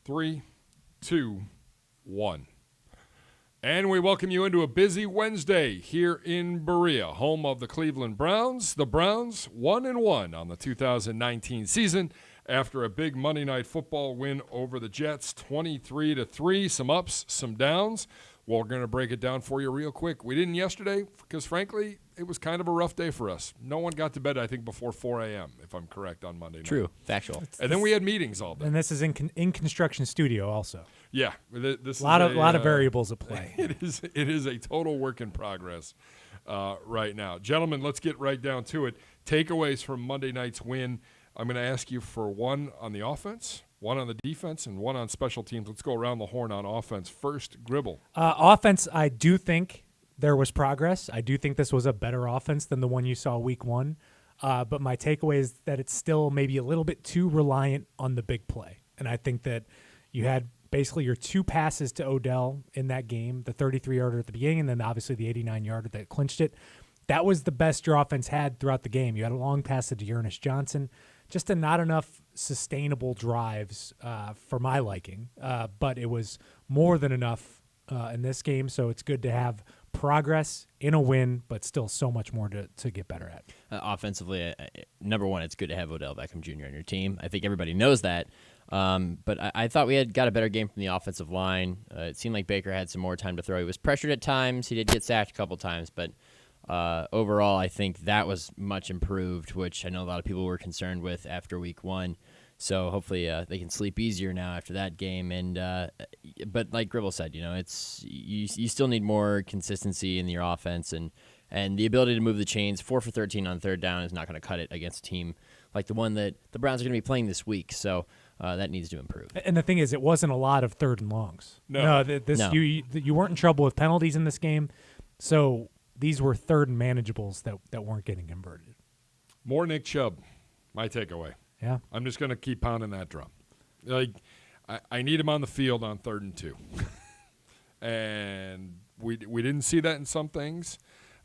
3, 2, 1. And we welcome you into a busy Wednesday here in Berea, home of the Cleveland Browns. The Browns 1-1 on the 2019 season after a big Monday Night Football win over the Jets, 23-3. Some ups, some downs. Well, we're going to break it down for you real quick. We didn't yesterday because, frankly, it was kind of a rough day for us. No one got to bed, I think, before 4 a.m., if I'm correct, on Monday night. True. Factual. And then we had meetings all day. And this is in construction studio also. Yeah. This a lot of variables at play. It is a total work in progress right now. Gentlemen, let's get right down to it. Takeaways from Monday night's win. I'm going to ask you for one on the offense, one on the defense, and one on special teams. Let's go around the horn on offense. First, Gribble. Offense, I do think there was progress. I do think this was a better offense than the one you saw week one. But my takeaway is that it's still maybe a little bit too reliant on the big play. And I think that you had basically your two passes to Odell in that game, the 33-yarder at the beginning and then obviously the 89-yarder that clinched it. That was the best your offense had throughout the game. You had a long pass to Dearness Johnson. Just not enough sustainable drives for my liking, but it was more than enough in this game, so it's good to have progress in a win, but still so much more to get better at. Offensively, number one, it's good to have Odell Beckham Jr. on your team. I think everybody knows that, but I thought we had got a better game from the offensive line. It seemed like Baker had some more time to throw. He was pressured at times. He did get sacked a couple times, but overall, I think that was much improved, which I know a lot of people were concerned with after week one. So hopefully they can sleep easier now after that game. And but like Gribble said, it's you still need more consistency in your offense and the ability to move the chains. 4 for 13 on third down is not going to cut it against a team like the one that the Browns are going to be playing this week. So that needs to improve. And the thing is, it wasn't a lot of third and longs. No. You weren't in trouble with penalties in this game. So these were third and manageables that weren't getting converted. More Nick Chubb, my takeaway. Yeah. I'm just going to keep pounding that drum. Like, I need him on the field on 3rd and 2. And we didn't see that in some things.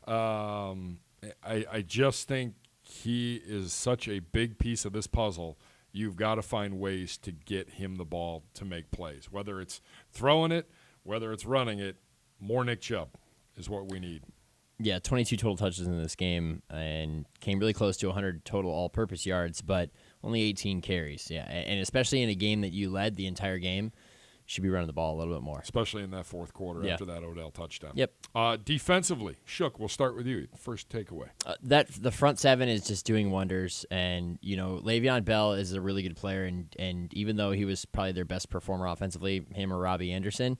I just think he is such a big piece of this puzzle. You've got to find ways to get him the ball to make plays. Whether it's throwing it, whether it's running it, more Nick Chubb is what we need. Yeah, 22 total touches in this game and came really close to 100 total all-purpose yards, but only 18 carries. Yeah, and especially in a game that you led the entire game, you should be running the ball a little bit more. Especially in that fourth quarter after that Odell touchdown. Yep. Defensively, Shook, we'll start with you. First takeaway. The front seven is just doing wonders, and Le'Veon Bell is a really good player, and even though he was probably their best performer offensively, him or Robbie Anderson,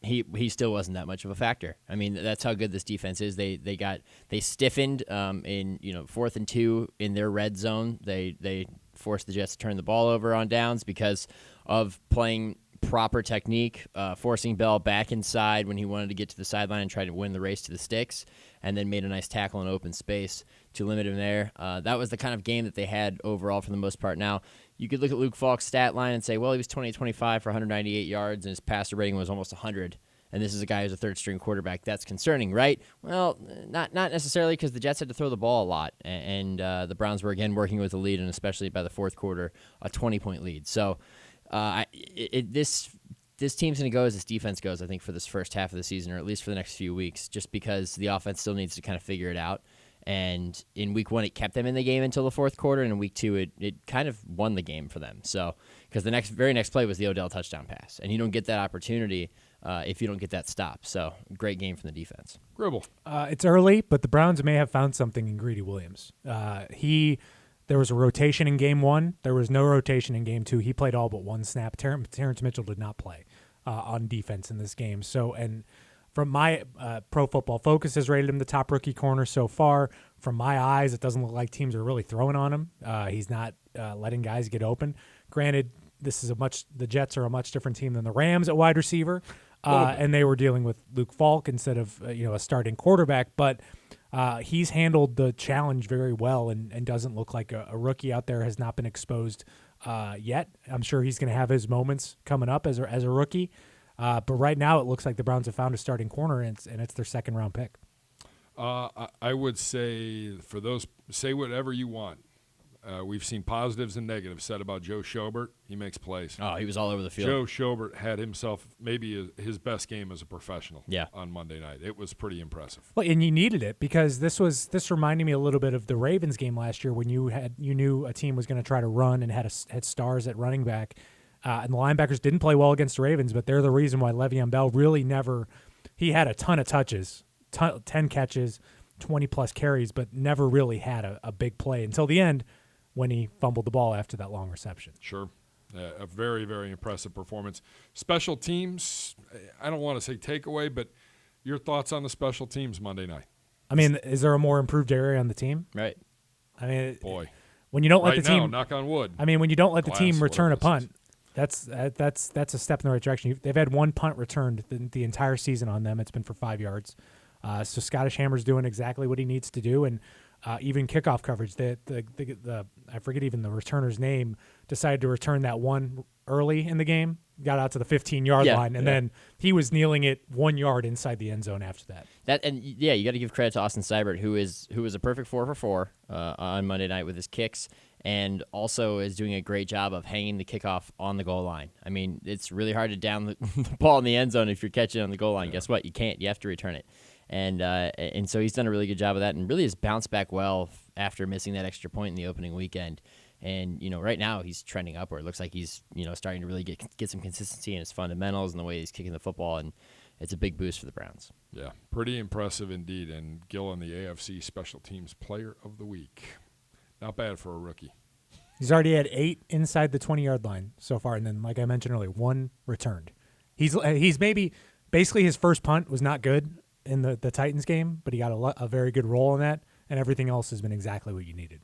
he still wasn't that much of a factor. I mean, that's how good this defense is. They stiffened in 4th and 2 in their red zone. They forced the Jets to turn the ball over on downs because of playing proper technique, forcing Bell back inside when he wanted to get to the sideline and try to win the race to the sticks, and then made a nice tackle in open space to limit him there. That was the kind of game that they had overall for the most part. Now, you could look at Luke Falk's stat line and say, well, he was 20-25 for 198 yards, and his passer rating was almost 100. And this is a guy who's a third-string quarterback. That's concerning, right? Well, not necessarily, because the Jets had to throw the ball a lot, and the Browns were, again, working with the lead, and especially by the fourth quarter, a 20-point lead. So this team's going to go as this defense goes, I think, for this first half of the season, or at least for the next few weeks, just because the offense still needs to kind of figure it out. And in week one, it kept them in the game until the fourth quarter, and in week two, it kind of won the game for them. So, because the very next play was the Odell touchdown pass, and you don't get that opportunity if you don't get that stop. So, great game from the defense. Gribble. It's early, but the Browns may have found something in Greedy Williams. There was a rotation in game one. There was no rotation in game two. He played all but one snap. Terrence Mitchell did not play on defense in this game. So, and from my Pro Football Focus has rated him the top rookie corner so far. From my eyes, it doesn't look like teams are really throwing on him. He's not letting guys get open. Granted, the Jets are a much different team than the Rams at wide receiver, and they were dealing with Luke Falk instead of a starting quarterback. But he's handled the challenge very well and doesn't look like a rookie out there. Has not been exposed yet. I'm sure he's going to have his moments coming up as a rookie. But right now, it looks like the Browns have found a starting corner, and it's their second-round pick. I would say for those, say whatever you want. We've seen positives and negatives said about Joe Schobert. He makes plays. Oh, he was all over the field. Joe Schobert had himself maybe his best game as a professional Yeah. on Monday night. It was pretty impressive. Well, and you needed it because this reminded me a little bit of the Ravens game last year when you knew a team was going to try to run and had stars at running back, and the linebackers didn't play well against the Ravens, but they're the reason why Le'Veon Bell really never. He had a ton of touches, 10 catches, 20-plus carries, but never really had a big play until the end when he fumbled the ball after that long reception. Sure. A very, very impressive performance. Special teams, I don't want to say takeaway, but your thoughts on the special teams Monday night? I mean, is there a more improved area on the team? Right. I mean, Boy. when you don't let Right the team now, knock on wood. I mean, when you don't let the Glass, team return a whatever this punt, that's a step in the right direction. They've had one punt returned the entire season on them. It's been for 5 yards. So Scottish Hammer's doing exactly what he needs to do, and even kickoff coverage. The I forget even the returner's name decided to return that one early in the game, got out to the 15-yard line, and then he was kneeling it 1 yard inside the end zone after that. You got to give credit to Austin Seibert, who was a perfect 4 for 4 on Monday night with his kicks, and also is doing a great job of hanging the kickoff on the goal line. I mean, it's really hard to down the ball in the end zone if you're catching it on the goal line. Yeah. Guess what? You can't. You have to return it. And so he's done a really good job of that, and really has bounced back well after missing that extra point in the opening weekend. And right now he's trending upward. It looks like he's starting to really get some consistency in his fundamentals and the way he's kicking the football, and it's a big boost for the Browns. Yeah, pretty impressive indeed. And Gillen, the AFC Special Teams Player of the Week, not bad for a rookie. He's already had 8 inside the 20-yard line so far, and then, like I mentioned earlier, 1 returned. He's maybe basically his first punt was not good in the Titans game, but he got a very good role in that, and everything else has been exactly what you needed.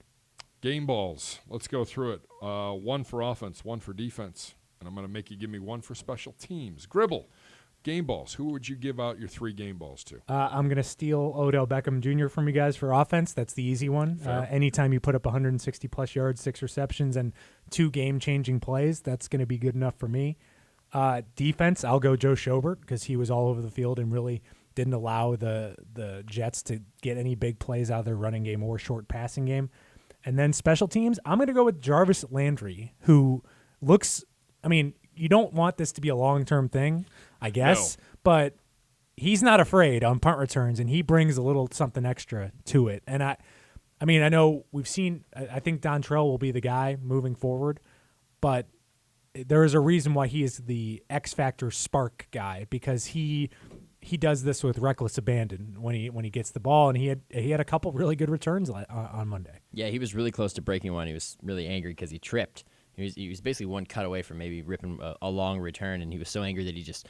Game balls. Let's go through it. 1 for offense, 1 for defense, and I'm going to make you give me 1 for special teams. Gribble, game balls. Who would you give out your 3 game balls to? I'm going to steal Odell Beckham Jr. from you guys for offense. That's the easy one. Anytime you put up 160-plus yards, 6 receptions, and 2 game-changing plays, that's going to be good enough for me. Defense, I'll go Joe Schobert because he was all over the field and really didn't allow the Jets to get any big plays out of their running game or short passing game. And then special teams, I'm going to go with Jarvis Landry, who looks – I mean, you don't want this to be a long-term thing, I guess, but he's not afraid on punt returns, and he brings a little something extra to it. And I mean, I know we've seen – I think Dontrell will be the guy moving forward, but there is a reason why he is the X-Factor spark guy, because he does this with reckless abandon when he gets the ball, and he had a couple really good returns on Monday. Yeah, he was really close to breaking one. He was really angry because he tripped. He was basically one cut away from maybe ripping a long return, and he was so angry that he just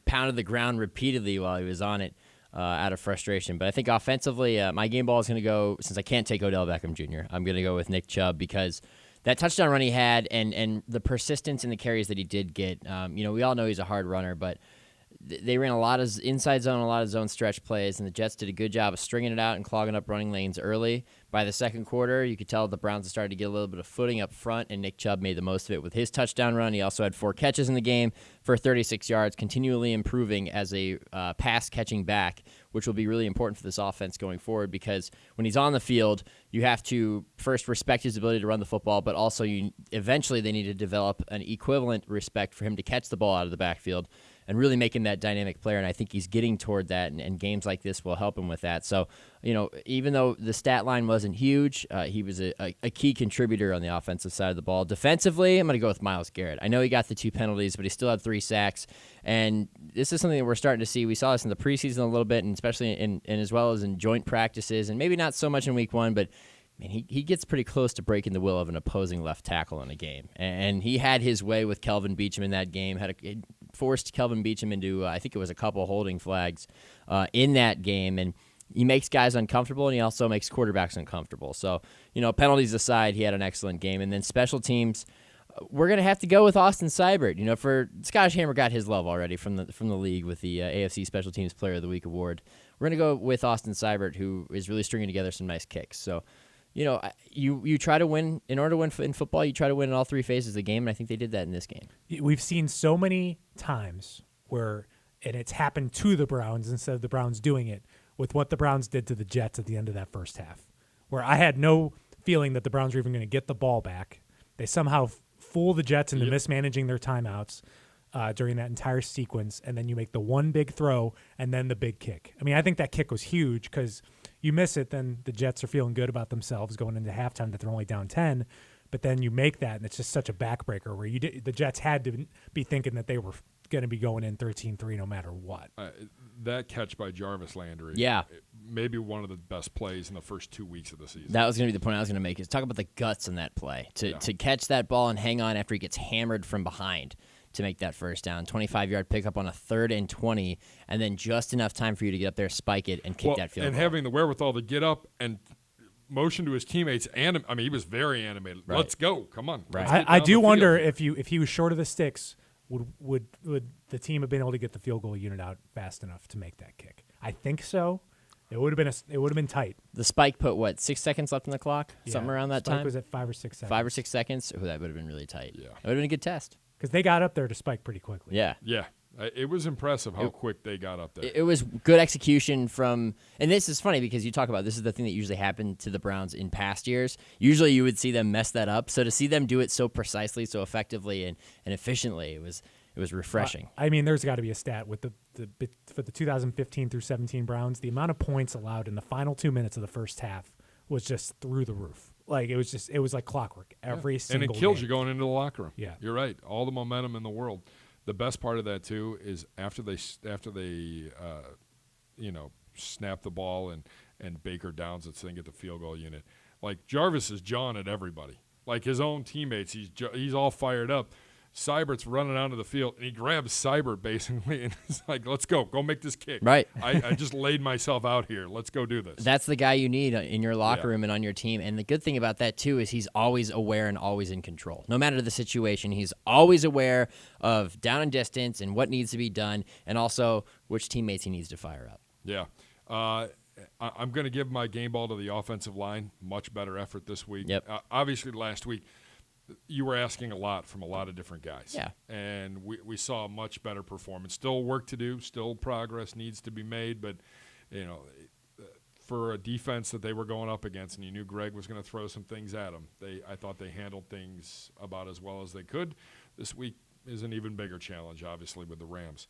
pounded the ground repeatedly while he was on it out of frustration. But I think offensively, my game ball is going to go, since I can't take Odell Beckham Jr., I'm going to go with Nick Chubb, because that touchdown run he had and the persistence in the carries that he did get, we all know he's a hard runner, but they ran a lot of inside zone, a lot of zone stretch plays, and the Jets did a good job of stringing it out and clogging up running lanes early. By the second quarter, you could tell the Browns had started to get a little bit of footing up front, and Nick Chubb made the most of it with his touchdown run. He also had 4 catches in the game for 36 yards, continually improving as a pass-catching back, which will be really important for this offense going forward, because when he's on the field, you have to first respect his ability to run the football, but also eventually they need to develop an equivalent respect for him to catch the ball out of the backfield and really make him that dynamic player, and I think he's getting toward that, and games like this will help him with that. So, even though the stat line wasn't huge, he was a key contributor on the offensive side of the ball. Defensively, I'm going to go with Myles Garrett. I know he got the 2 penalties, but he still had 3 sacks, and this is something that we're starting to see. We saw this in the preseason a little bit, and especially and as well as in joint practices, and maybe not so much in week 1, but man, he gets pretty close to breaking the will of an opposing left tackle in a game. And he had his way with Kelvin Beachum in that game, forced Kelvin Beachum into, I think it was a couple holding flags in that game. And he makes guys uncomfortable, and he also makes quarterbacks uncomfortable. So, penalties aside, he had an excellent game. And then special teams, we're going to have to go with Austin Seibert. For Scottish Hammer got his love already from the league with the AFC Special Teams Player of the Week award. We're going to go with Austin Seibert, who is really stringing together some nice kicks. So, you try to win. In order to win in football, you try to win in all 3 phases of the game, and I think they did that in this game. We've seen so many times where, and it's happened to the Browns instead of the Browns doing it, with what the Browns did to the Jets at the end of that first half, where I had no feeling that the Browns were even going to get the ball back. They somehow fool the Jets into mismanaging their timeouts during that entire sequence, and then you make the one big throw and then the big kick. I mean, I think that kick was huge because you miss it, then the Jets are feeling good about themselves going into halftime that they're only down 10, but then you make that, and it's just such a backbreaker where the Jets had to be thinking that they were going to be going in 13-3 no matter what. That catch by Jarvis Landry, maybe one of the best plays in the first 2 weeks of the season. That was going to be the point I was going to make, is talk about the guts in that play. To catch that ball and hang on after he gets hammered from behind to make that first down. 25-yard pickup on a 3rd and 20, and then just enough time for you to get up there, spike it, and kick that field goal. And having the wherewithal to get up and motion to his teammates, and he was very animated. Right. Let's go. Come on. Right. I do wonder if he was short of the sticks, would the team have been able to get the field goal unit out fast enough to make that kick? I think so. It would have been tight. The spike put 6 seconds left on the clock, something around that time. Spike was at 5 or 6 seconds. 5 or 6 seconds. Oh, that would have been really tight. Yeah, it would have been a good test because they got up there to spike pretty quickly. Yeah. It was impressive how quick they got up there. It was good execution from, and this is funny because you talk about this is the thing that usually happened to the Browns in past years. Usually you would see them mess that up. So to see them do it so precisely, so effectively, and efficiently, it was refreshing. I mean, there's got to be a stat with for the 2015 through 17 Browns, the amount of points allowed in the final 2 minutes of the first half was just through the roof. Like it was like clockwork every single and it kills game. you going into the locker room. Yeah, you're right. All the momentum in the world. The best part of that too is after they snap the ball and Baker downs it so they can get the field goal unit. Like Jarvis is jawing at everybody, like his own teammates. He's all fired up. Seibert's running onto the field, and he grabs Seibert basically, and he's like, let's go make this kick. Right. I just laid myself out here. Let's go do this. That's the guy you need in your locker room and on your team. And the good thing about that, too, is he's always aware and always in control. No matter the situation, he's always aware of down and distance and what needs to be done, and also which teammates he needs to fire up. Yeah. I'm going to give my game ball to the offensive line. Much better effort this week. Yep. Obviously, last week, you were asking a lot from a lot of different guys. Yeah. And we saw a much better performance. Still work to do. Still progress needs to be made. But, for a defense that they were going up against, and you knew Greg was going to throw some things at them, I thought they handled things about as well as they could. This week is an even bigger challenge, obviously, with the Rams.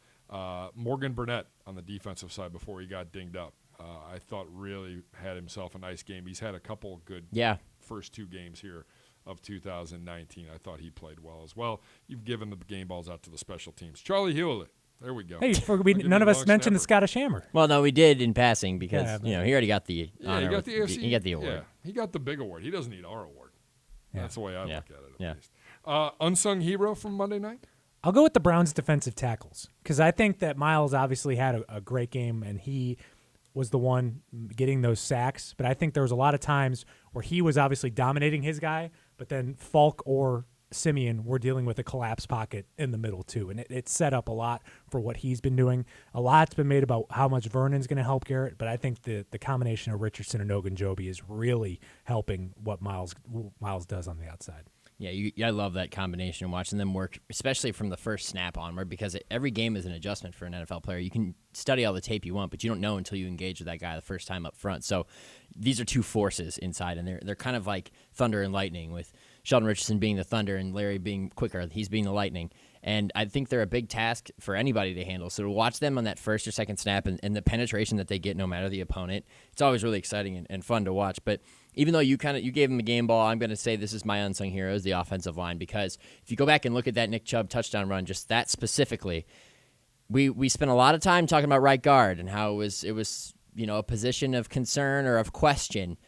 Morgan Burnett on the defensive side before he got dinged up, I thought really had himself a nice game. He's had a couple good first 2 games here of 2019. I thought he played well as well. You've given the game balls out to the special teams. Charlie Hewlett. There we go. Hey, none of us mentioned the Scottish Hammer. Well, no, we did in passing because he already got the honor. He got the AFC. He got the award. Yeah, he got the big award. He doesn't need our award. Yeah. That's the way I look at it, at least. Unsung hero from Monday night? I'll go with the Browns' defensive tackles because I think that Miles obviously had a great game, and he was the one getting those sacks. But I think there was a lot of times where he was obviously dominating his guy, but then Falk or Simeon were dealing with a collapse pocket in the middle too, and it set up a lot for what he's been doing. A lot's been made about how much Vernon's going to help Garrett, but I think the combination of Richardson and Ogunjobi is really helping what Miles does on the outside. Yeah, I love that combination, watching them work, especially from the first snap onward, because every game is an adjustment for an NFL player. You can study all the tape you want, but you don't know until you engage with that guy the first time up front. So these are two forces inside, and they're kind of like thunder and lightning, with Sheldon Richardson being the thunder and Larry being quicker. He's being the lightning. And I think they're a big task for anybody to handle. So to watch them on that first or second snap and the penetration that they get no matter the opponent, it's always really exciting and fun to watch. But even though you gave him a game ball, I'm going to say this is my unsung hero, is the offensive line, because if you go back and look at that Nick Chubb touchdown run, just that specifically, we spent a lot of time talking about right guard and how it was a position of concern or of question.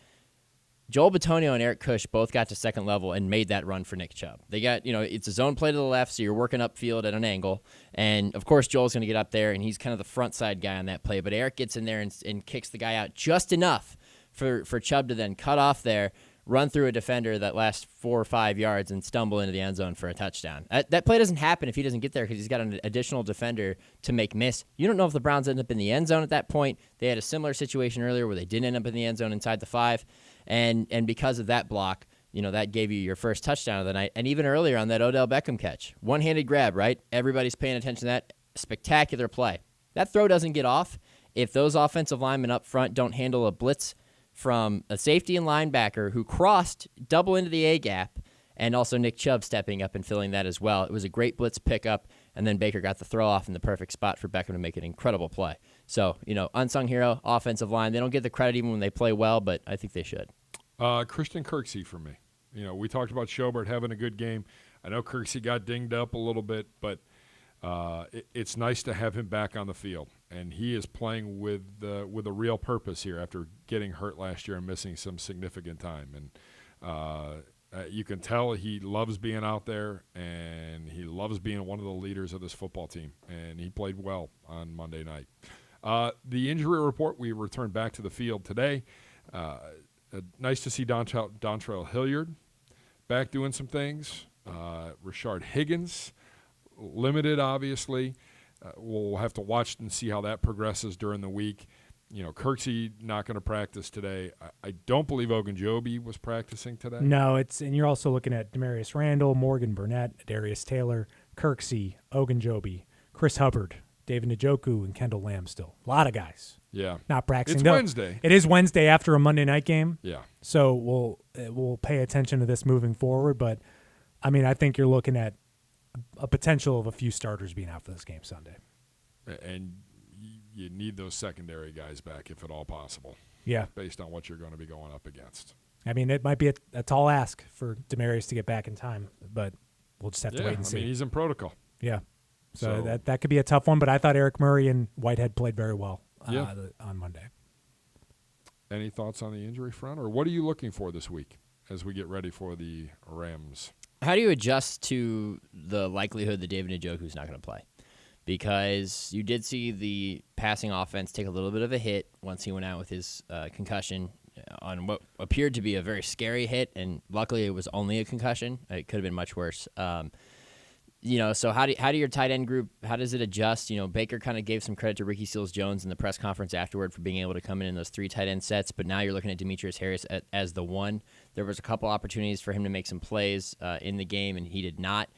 Joel Bitonio and Eric Kush both got to second level and made that run for Nick Chubb. They got, it's a zone play to the left, so you're working upfield at an angle. And, of course, Joel's going to get up there, and he's kind of the front side guy on that play. But Eric gets in there and kicks the guy out just enough for Chubb to then cut off there, run through a defender that lasts 4 or 5 yards, and stumble into the end zone for a touchdown. That play doesn't happen if he doesn't get there because he's got an additional defender to make miss. You don't know if the Browns end up in the end zone at that point. They had a similar situation earlier where they didn't end up in the end zone inside the 5. And because of that block, that gave you your first touchdown of the night. And even earlier on that Odell Beckham catch, one-handed grab, right? Everybody's paying attention to that. Spectacular play. That throw doesn't get off if those offensive linemen up front don't handle a blitz from a safety and linebacker who crossed double into the A gap, and also Nick Chubb stepping up and filling that as well. It was a great blitz pickup, and then Baker got the throw off in the perfect spot for Beckham to make an incredible play. So, unsung hero, offensive line. They don't get the credit even when they play well, but I think they should. Kristen Kirksey for me. We talked about Schobert having a good game. I know Kirksey got dinged up a little bit, but it's nice to have him back on the field. And he is playing with a real purpose here after getting hurt last year and missing some significant time. And you can tell he loves being out there, and he loves being one of the leaders of this football team. And he played well on Monday night. The injury report, we returned back to the field today. Nice to see Dontrell Hilliard back doing some things. Rashard Higgins, limited, obviously. We'll have to watch and see how that progresses during the week. Kirksey not going to practice today. I don't believe Ogunjobi was practicing today. No, and you're also looking at Demarius Randall, Morgan Burnett, Darius Taylor, Kirksey, Ogunjobi, Chris Hubbard, David Njoku, and Kendall Lamb still. A lot of guys. Yeah. Not practicing. It's Wednesday. It is Wednesday after a Monday night game. Yeah. So we'll pay attention to this moving forward. But, I think you're looking at a potential of a few starters being out for this game Sunday. And you need those secondary guys back if at all possible. Yeah. Based on what you're going to be going up against. It might be a tall ask for Demarius to get back in time, but we'll just have to wait and see. He's in protocol. Yeah. So that could be a tough one, but I thought Eric Murray and Whitehead played very well on Monday. Any thoughts on the injury front, or what are you looking for this week as we get ready for the Rams? How do you adjust to the likelihood that David Njoku's not going to play? Because you did see the passing offense take a little bit of a hit once he went out with his concussion on what appeared to be a very scary hit, and luckily it was only a concussion. It could have been much worse. So how do your tight end group, how does it adjust? Baker kind of gave some credit to Ricky Seals-Jones in the press conference afterward for being able to come in those 3 tight end sets, but now you're looking at Demetrius Harris as the one. There was a couple opportunities for him to make some plays in the game, and he did not.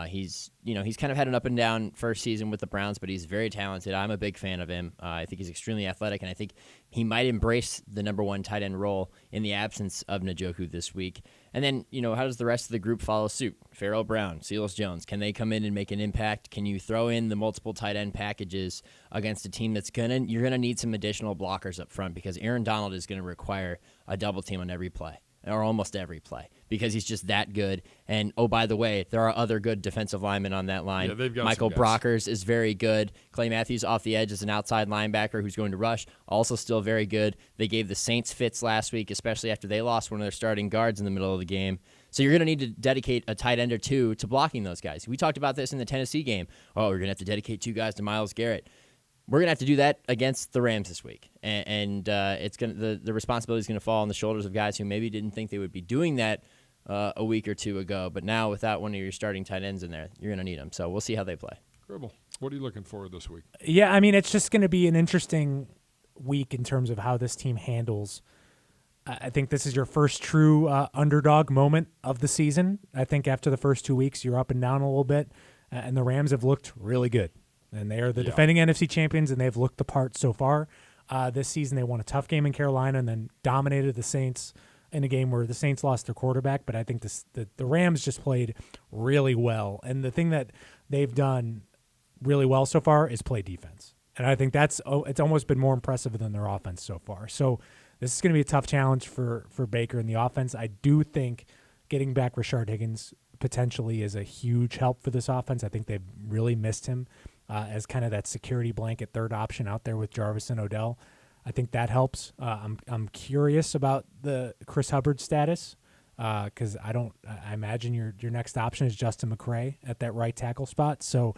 He's kind of had an up and down first season with the Browns, but he's very talented. I'm a big fan of him. I think he's extremely athletic, and I think he might embrace the number 1 tight end role in the absence of Njoku this week. And then, how does the rest of the group follow suit? Farrell Brown, Seals-Jones, can they come in and make an impact? Can you throw in the multiple tight end packages against a team you're gonna need some additional blockers up front, because Aaron Donald is going to require a double team on every play, or almost every play, because he's just that good. And, oh, by the way, there are other good defensive linemen on that line. Yeah, they've got Michael some guys. Brockers is very good. Clay Matthews off the edge is an outside linebacker who's going to rush, also still very good. They gave the Saints fits last week, especially after they lost one of their starting guards in the middle of the game. So you're going to need to dedicate a tight end or 2 to blocking those guys. We talked about this in the Tennessee game. Oh, we're going to have to dedicate 2 guys to Myles Garrett. We're going to have to do that against the Rams this week, and it's going the responsibility is going to fall on the shoulders of guys who maybe didn't think they would be doing that a week or 2 ago, but now without one of your starting tight ends in there, you're going to need them. So we'll see how they play. Gribble, what are you looking for this week? Yeah, it's just going to be an interesting week in terms of how this team handles. I think this is your first true underdog moment of the season. I think after the first 2 weeks, you're up and down a little bit, and the Rams have looked really good. And they are the defending NFC champions, and they've looked the part so far. This season, they won a tough game in Carolina and then dominated the Saints in a game where the Saints lost their quarterback. But I think the Rams just played really well. And the thing that they've done really well so far is play defense. And I think it's almost been more impressive than their offense so far. So this is going to be a tough challenge for Baker in the offense. I do think getting back Rashard Higgins potentially is a huge help for this offense. I think they've really missed him as kind of that security blanket third option out there with Jarvis and Odell. I think that helps. I'm curious about the Chris Hubbard status because I imagine your next option is Justin McCray at that right tackle spot. So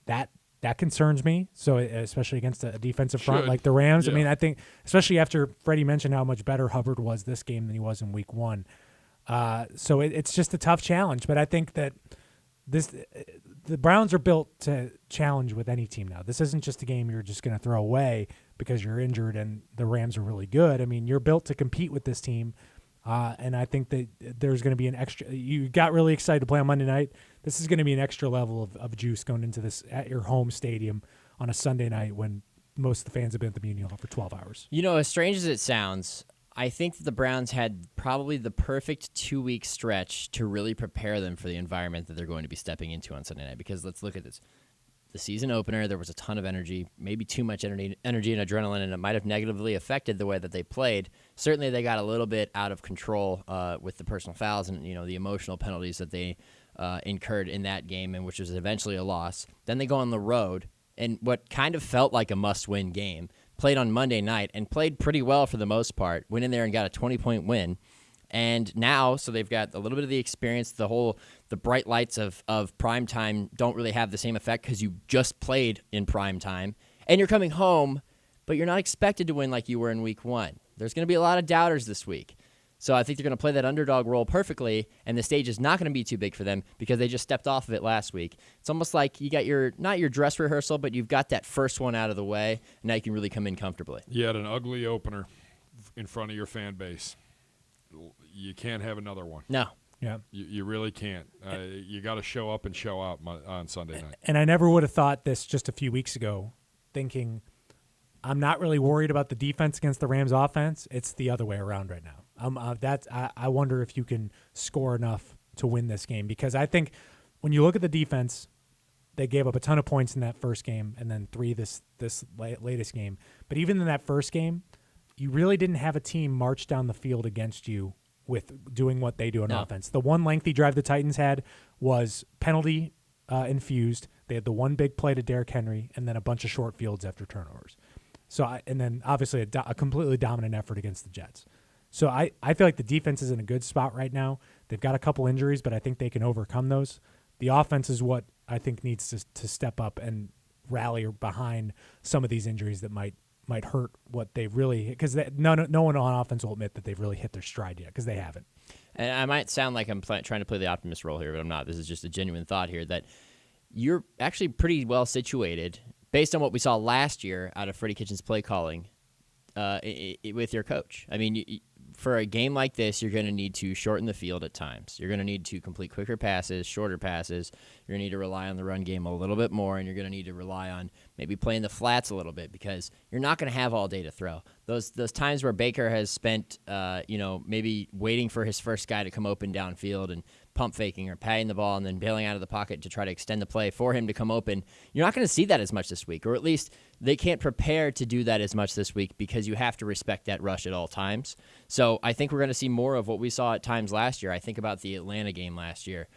that concerns me. So especially against a defensive front like the Rams. Yeah. I think especially after Freddie mentioned how much better Hubbard was this game than he was in Week 1. So it's just a tough challenge. But I think that the Browns are built to challenge with any team now. This isn't just a game you're just going to throw away because you're injured and the Rams are really good. You're built to compete with this team, and I think that there's going to be an extra – you got really excited to play on Monday night. This is going to be an extra level of juice going into this at your home stadium on a Sunday night when most of the fans have been at the Muni Hall for 12 hours. As strange as it sounds, I think that the Browns had probably the perfect 2-week stretch to really prepare them for the environment that they're going to be stepping into on Sunday night. Because let's look at this. The season opener, there was a ton of energy, maybe too much energy and adrenaline, and it might have negatively affected the way that they played. Certainly, they got a little bit out of control with the personal fouls and the emotional penalties that they incurred in that game, and which was eventually a loss. Then they go on the road, and what kind of felt like a must-win game, played on Monday night and played pretty well for the most part, went in there and got a 20-point win. And now, so they've got a little bit of the experience. The bright lights of prime time don't really have the same effect because you just played in prime time. And you're coming home, but you're not expected to win like you were in week 1. There's going to be a lot of doubters this week. So I think they're going to play that underdog role perfectly, and the stage is not going to be too big for them because they just stepped off of it last week. It's almost like you got not your dress rehearsal, but you've got that first one out of the way, and now you can really come in comfortably. You had an ugly opener in front of your fan base. You can't have another one. No. Yeah. You really can't. You got to show up and show out on Sunday night. And I never would have thought this just a few weeks ago, thinking I'm not really worried about the defense against the Rams offense. It's the other way around right now. I wonder if you can score enough to win this game, because I think when you look at the defense, they gave up a ton of points in that first game and then 3 this latest game. But even in that first game, you really didn't have a team march down the field against you with doing what they do on offense. The one lengthy drive the Titans had was penalty infused. They had the one big play to Derrick Henry and then a bunch of short fields after turnovers. And then obviously a completely dominant effort against the Jets. So I feel like the defense is in a good spot right now. They've got a couple injuries, but I think they can overcome those. The offense is what I think needs to step up and rally behind some of these injuries that might hurt what they really, because no one on offense will admit that they've really hit their stride yet, because they haven't. And I might sound like I'm trying to play the optimist role here, but I'm not. This is just a genuine thought here that you're actually pretty well situated based on what we saw last year out of Freddie Kitchens' play calling with your coach. I mean, for a game like this, you're going to need to shorten the field at times. You're going to need to complete quicker passes, shorter passes. You're going to need to rely on the run game a little bit more, and you're going to need to rely on maybe playing the flats a little bit, because you're not going to have all day to throw. Those times where Baker has spent, maybe waiting for his first guy to come open downfield and pump faking or patting the ball and then bailing out of the pocket to try to extend the play for him to come open, you're not going to see that as much this week, or at least they can't prepare to do that as much this week because you have to respect that rush at all times. So I think we're going to see more of what we saw at times last year. I think about the Atlanta game last year,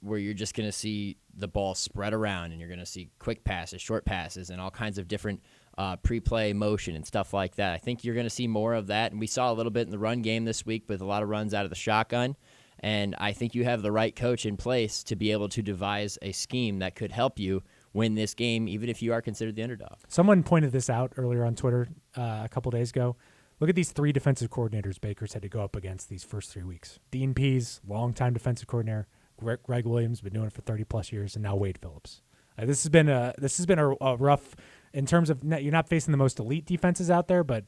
where you're just going to see the ball spread around and you're going to see quick passes, short passes, and all kinds of different pre-play motion and stuff like that. I think you're going to see more of that, and we saw a little bit in the run game this week with a lot of runs out of the shotgun. And I think you have the right coach in place to be able to devise a scheme that could help you win this game, even if you are considered the underdog. Someone pointed this out earlier on Twitter a couple days ago. Look at these 3 defensive coordinators Baker's had to go up against these first 3 weeks. Dean Pease, longtime defensive coordinator. Greg Williams, been doing it for 30-plus years, and now Wade Phillips. This has been a rough, in terms of you're not facing the most elite defenses out there, but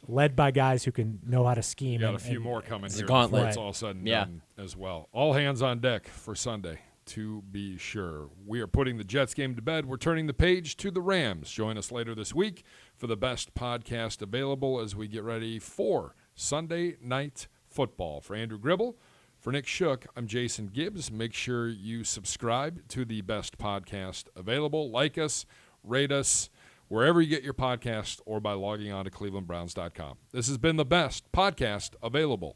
led by guys who can know how to scheme. You got a few more coming here gauntlet. before it's all said and done as well. All hands on deck for Sunday, to be sure. We are putting the Jets game to bed. We're turning the page to the Rams. Join us later this week for the best podcast available as we get ready for Sunday Night Football. For Andrew Gribble, for Nick Shook, I'm Jason Gibbs. Make sure you subscribe to the best podcast available. Like us, rate us, wherever you get your podcast, or by logging on to clevelandbrowns.com. This has been the best podcast available.